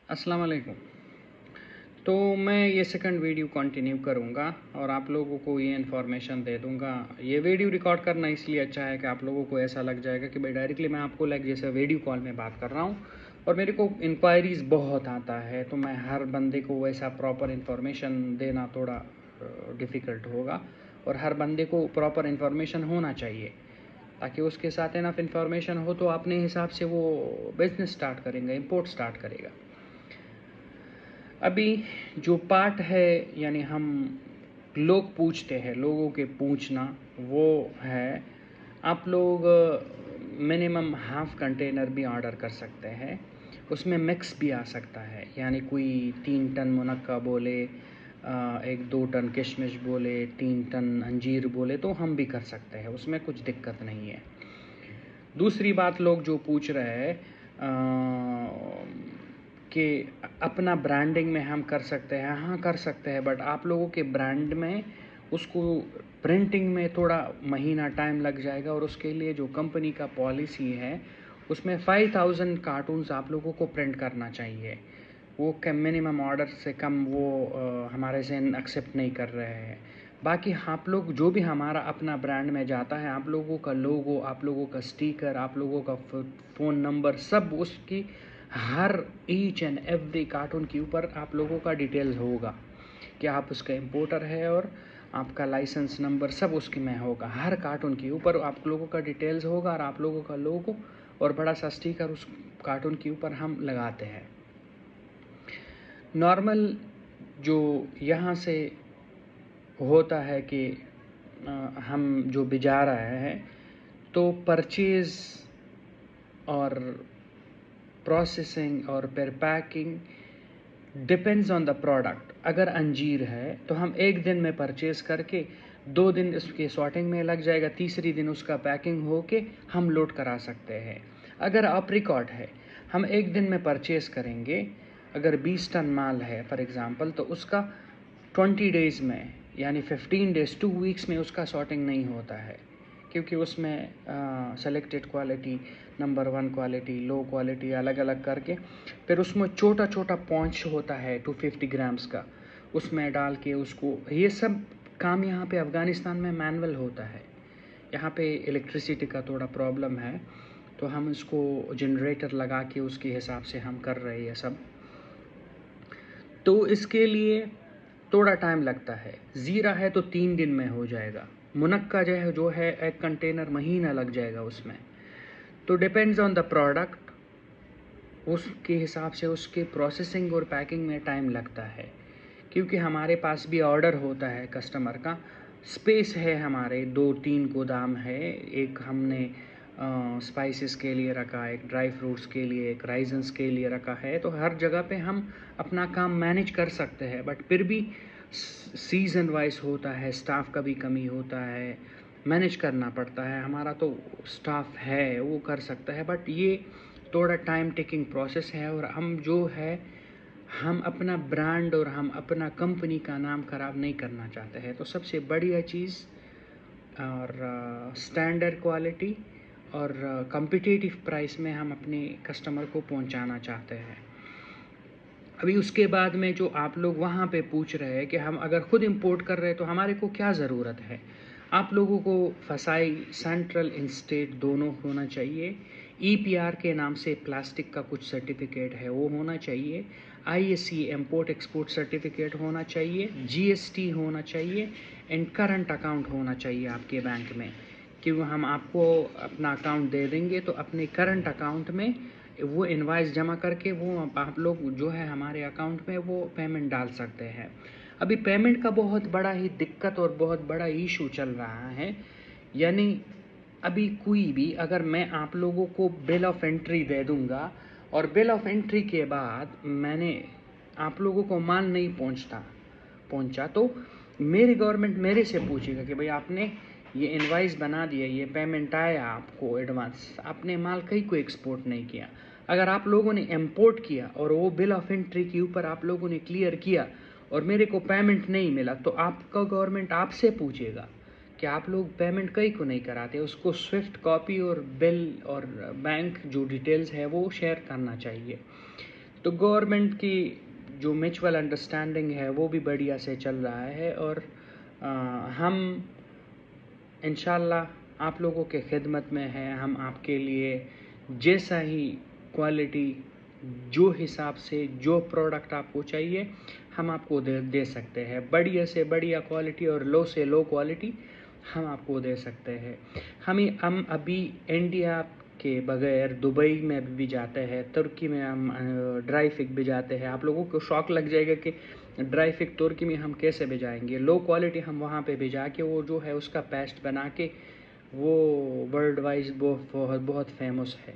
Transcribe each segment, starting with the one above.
अस्सलाम वालेकुम। तो मैं ये सेकंड वीडियो कंटिन्यू करूँगा और आप लोगों को ये इन्फॉर्मेशन दे दूँगा। ये वीडियो रिकॉर्ड करना इसलिए अच्छा है कि आप लोगों को ऐसा लग जाएगा कि भाई डायरेक्टली मैं आपको लाइक जैसे वीडियो कॉल में बात कर रहा हूँ और मेरे को इंक्वायरीज़ बहुत आता है, तो मैं हर बंदे को वैसा प्रॉपर इन्फॉर्मेशन देना थोड़ा डिफ़िकल्ट होगा और हर बंदे को प्रॉपर इन्फॉर्मेशन होना चाहिए ताकि उसके साथ इनफ इन्फॉर्मेशन हो तो अपने हिसाब से वो बिज़नेस स्टार्ट करेंगे, इम्पोर्ट स्टार्ट करेगा। अभी जो पार्ट है यानी हम लोग पूछते हैं, लोगों के पूछना वो है, आप लोग मिनिमम हाफ कंटेनर भी ऑर्डर कर सकते हैं। उसमें मिक्स भी आ सकता है, यानी कोई 3 टन मुनक्का बोले, 1-2 टन किशमिश बोले, 3 टन अंजीर बोले तो हम भी कर सकते हैं, उसमें कुछ दिक्कत नहीं है। दूसरी बात लोग जो पूछ रहे हैं कि अपना ब्रांडिंग में हम कर सकते हैं, हाँ कर सकते हैं, बट आप लोगों के ब्रांड में उसको प्रिंटिंग में थोड़ा महीना टाइम लग जाएगा और उसके लिए जो कंपनी का पॉलिसी है उसमें 5000 कार्टून्स आप लोगों को प्रिंट करना चाहिए। वो कम मिनिमम ऑर्डर से कम वो हमारे से एक्सेप्ट नहीं कर रहे हैं। बाकी आप लोग जो भी हमारा अपना ब्रांड में जाता है, आप लोगों का लोगो, आप लोगों का स्टिकर, आप लोगों का फ़ोन नंबर, सब उसकी हर ईच एंड एवरी कार्टून के ऊपर आप लोगों का डिटेल्स होगा कि आप उसका इम्पोर्टर है और आपका लाइसेंस नंबर सब उसके में होगा। हर कार्टून के ऊपर आप लोगों का डिटेल्स होगा और आप लोगों का लोगो और बड़ा सा स्टिकर उस कार्टून के ऊपर हम लगाते हैं। नॉर्मल जो यहाँ से होता है कि हम जो भिजा रहे हैं तो परचेज़ और प्रोसेसिंग और फिर packing depends on the product. अगर अंजीर है तो हम 1 दिन में परचेज़ करके 2 दिन उसके सॉर्टिंग में लग जाएगा, तीसरी दिन उसका पैकिंग होके हम लोड करा सकते हैं। अगर एप्रिकॉट है, हम 1 दिन में परचेज़ करेंगे, अगर 20 टन माल है फॉर एग्ज़ाम्पल, तो उसका 20 डेज़ में यानी 15 डेज़ 2 वीक्स में उसका सॉर्टिंग नहीं होता है, क्योंकि उसमें selected quality, number 1 quality, low quality अलग अलग करके फिर उसमें छोटा छोटा पॉन्च होता है 250 ग्राम्स का, उसमें डाल के उसको, ये सब काम यहाँ पे अफ़गानिस्तान में मैनुअल होता है। यहाँ पे इलेक्ट्रिसिटी का थोड़ा प्रॉब्लम है, तो हम इसको जनरेटर लगा के उसके हिसाब से हम कर रहे हैं सब। तो इसके लिए थोड़ा टाइम लगता है। ज़ीरा है तो 3 दिन में हो जाएगा। मुनक्का जो है 1 कंटेनर महीना लग जाएगा उसमें। तो डिपेंड्स ऑन द प्रोडक्ट, उसके हिसाब से उसके प्रोसेसिंग और पैकिंग में टाइम लगता है, क्योंकि हमारे पास भी ऑर्डर होता है कस्टमर का। स्पेस है हमारे 2-3 गोदाम है, एक हमने स्पाइसेस के लिए रखा है, एक ड्राई फ्रूट्स के लिए, एक राइजन्स के लिए रखा है। तो हर जगह पे हम अपना काम मैनेज कर सकते हैं, बट फिर भी सीज़न वाइज होता है, स्टाफ का भी कमी होता है, मैनेज करना पड़ता है। हमारा तो स्टाफ है वो कर सकता है, बट ये थोड़ा टाइम टेकिंग प्रोसेस है और हम जो है हम अपना ब्रांड और हम अपना कंपनी का नाम ख़राब नहीं करना चाहते हैं। तो सबसे बढ़िया चीज़ और स्टैंडर्ड क्वालिटी और कॉम्पिटिटिव प्राइस में हम अपने कस्टमर को पहुंचाना चाहते हैं। अभी उसके बाद में जो आप लोग वहाँ पे पूछ रहे हैं कि हम अगर ख़ुद इंपोर्ट कर रहे हैं तो हमारे को क्या ज़रूरत है। आप लोगों को फसाई सेंट्रल इंस्टेट दोनों होना चाहिए। EPR के नाम से प्लास्टिक का कुछ सर्टिफिकेट है वो होना चाहिए। ISE इम्पोर्ट एक्सपोर्ट सर्टिफिकेट होना चाहिए। GST होना चाहिए एंड करंट अकाउंट होना चाहिए आपके बैंक में, क्योंकि हम आपको अपना अकाउंट दे देंगे तो अपने करंट अकाउंट में वो इनवाइस जमा करके वो आप लोग जो है हमारे अकाउंट में वो पेमेंट डाल सकते हैं। अभी पेमेंट का बहुत बड़ा ही दिक्कत और बहुत बड़ा इशू चल रहा है, यानी अभी कोई भी अगर मैं आप लोगों को बिल ऑफ एंट्री दे दूंगा और बिल ऑफ एंट्री के बाद मैंने आप लोगों को माल नहीं पहुंचा तो मेरी गवर्नमेंट मेरे से पूछेगा कि भाई आपने ये इनवाइस बना दिया, ये पेमेंट आया आपको एडवांस, आपने माल कहीं को एक्सपोर्ट नहीं किया। अगर आप लोगों ने इंपोर्ट किया और वो बिल ऑफ एंट्री के ऊपर आप लोगों ने क्लियर किया और मेरे को पेमेंट नहीं मिला, तो आपका गवर्नमेंट आपसे पूछेगा कि आप लोग पेमेंट कहीं को नहीं कराते। उसको स्विफ्ट कॉपी और बिल और बैंक जो डिटेल्स है वो शेयर करना चाहिए। तो गवर्नमेंट की जो म्यूचुअल अंडरस्टैंडिंग है वो भी बढ़िया से चल रहा है, और हम इंशाल्लाह आप लोगों के खिदमत में हैं। हम आपके लिए जैसा ही क्वालिटी, जो हिसाब से जो प्रोडक्ट आपको चाहिए, हम आपको दे सकते हैं। बढ़िया से बढ़िया क्वालिटी और लो से लो क्वालिटी हम आपको दे सकते हैं। हम अभी इंडिया के बगैर दुबई में भी जाते हैं, तुर्की में हम ड्राई फिग भी जाते हैं। आप लोगों को शौक लग जाएगा कि ड्राई फिग तुर्की में हम कैसे भिजाएंगे। लो क्वालिटी हम वहाँ पे भिजा के वो जो है उसका पेस्ट बना के वो वर्ल्ड वाइज बहुत बहुत फेमस है।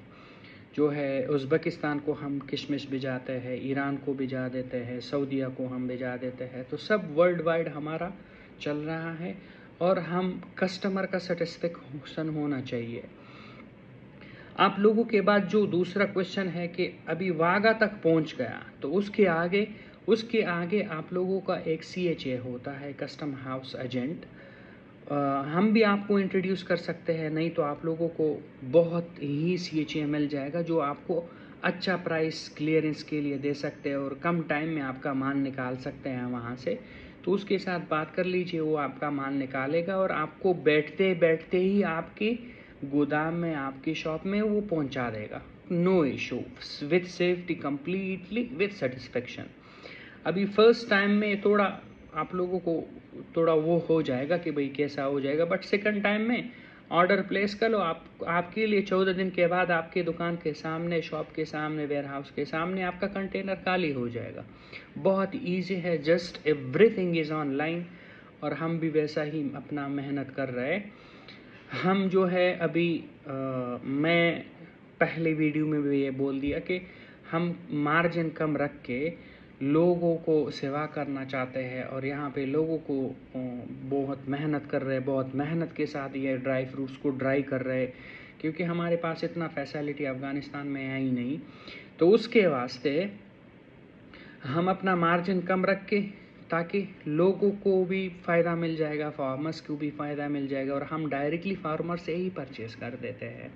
जो है उज़्बेकिस्तान को हम किशमिश भिजाते हैं, ईरान को भिजा देते हैं, सऊदीया को हम भिजा देते हैं। तो सब वर्ल्ड वाइड हमारा चल रहा है, और हम कस्टमर का सेटिस्फेक्शन होना चाहिए। आप लोगों के बाद जो दूसरा क्वेश्चन है कि अभी वाघा तक पहुंच गया, तो उसके आगे आप लोगों का एक CHA होता है, कस्टम हाउस एजेंट। हम भी आपको इंट्रोड्यूस कर सकते हैं, नहीं तो आप लोगों को बहुत ही CHA मिल जाएगा जो आपको अच्छा प्राइस क्लियरेंस के लिए दे सकते हैं और कम टाइम में आपका माल निकाल सकते हैं वहाँ से। तो उसके साथ बात कर लीजिए, वो आपका माल निकालेगा और आपको बैठते बैठते ही आपके गोदाम में, आपकी शॉप में वो पहुंचा देगा। No issue, with safety, completely with satisfaction. अभी फर्स्ट टाइम में थोड़ा आप लोगों को थोड़ा वो हो जाएगा कि भाई कैसा हो जाएगा, बट सेकंड टाइम में ऑर्डर प्लेस कर लो। आपके लिए 14 दिन के बाद आपके दुकान के सामने, शॉप के सामने, वेयर हाउस के सामने आपका कंटेनर खाली हो जाएगा। बहुत ईजी है, जस्ट एवरीथिंग इज़ ऑनलाइन, और हम भी वैसा ही अपना मेहनत कर रहे हैं। हम जो है अभी मैं पहले वीडियो में भी ये बोल दिया कि हम मार्जिन कम रख के लोगों को सेवा करना चाहते हैं, और यहाँ पे लोगों को बहुत मेहनत कर रहे हैं, बहुत मेहनत के साथ ये ड्राई फ्रूट्स को ड्राई कर रहे हैं, क्योंकि हमारे पास इतना फैसिलिटी अफ़गानिस्तान में है ही नहीं। तो उसके वास्ते हम अपना मार्जिन कम रख के, ताकि लोगों को भी फ़ायदा मिल जाएगा, फार्मर्स को भी फ़ायदा मिल जाएगा, और हम डायरेक्टली फार्मर से ही परचेज़ कर देते हैं।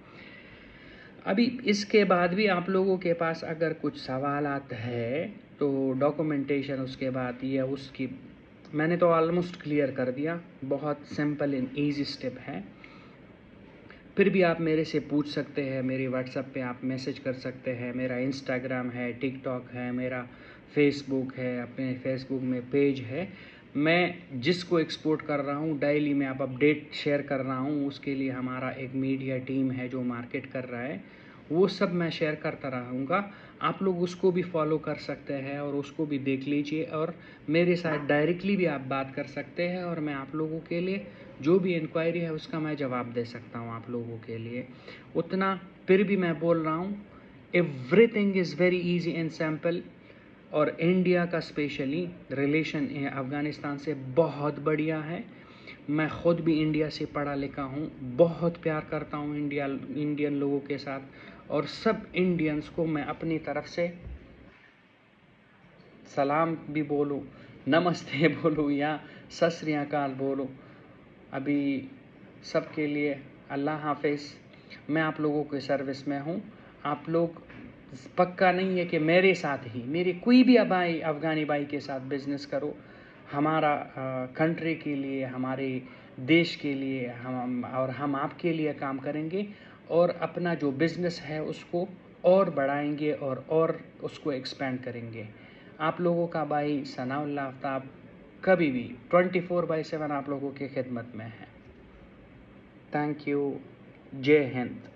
अभी इसके बाद भी आप लोगों के पास अगर कुछ सवालात है तो डॉक्यूमेंटेशन, उसके बाद या उसकी मैंने तो ऑलमोस्ट क्लियर कर दिया। बहुत सिंपल एंड ईजी स्टेप है। फिर भी आप मेरे से पूछ सकते हैं, मेरे व्हाट्सएप पे आप मैसेज कर सकते हैं। मेरा इंस्टाग्राम है, टिकटॉक है, मेरा फेसबुक है, अपने फेसबुक में पेज है। मैं जिसको एक्सपोर्ट कर रहा हूँ डेली में आप अपडेट शेयर कर रहा हूँ, उसके लिए हमारा एक मीडिया टीम है जो मार्केट कर रहा है, वो सब मैं शेयर करता रहूँगा। आप लोग उसको भी फॉलो कर सकते हैं और उसको भी देख लीजिए, और मेरे साथ डायरेक्टली भी आप बात कर सकते हैं, और मैं आप लोगों के लिए जो भी इंक्वायरी है उसका मैं जवाब दे सकता हूँ आप लोगों के लिए उतना। फिर भी मैं बोल रहा हूँ, everything is very easy and simple. और इंडिया का स्पेशली रिलेशन अफ़गानिस्तान से बहुत बढ़िया है। मैं ख़ुद भी इंडिया से पढ़ा लिखा हूँ, बहुत प्यार करता हूँ इंडियन लोगों के साथ, और सब इंडियंस को मैं अपनी तरफ से सलाम भी बोलूँ, नमस्ते बोलूँ या सत श्री अकाल बोलूँ। अभी सबके लिए अल्लाह हाफिज़। मैं आप लोगों के सर्विस में हूँ। आप लोग पक्का नहीं है कि मेरे साथ ही, मेरे कोई भी अफ़गानी भाई के साथ बिज़नेस करो। हमारा कंट्री के लिए, हमारे देश के लिए हम आपके लिए काम करेंगे, और अपना जो बिज़नेस है उसको और बढ़ाएंगे और उसको एक्सपेंड करेंगे। आप लोगों का भाई सनाउल्लाह आफ्ताब कभी भी 24/7 आप लोगों की खिदमत में है। Thank you. जय हिंद।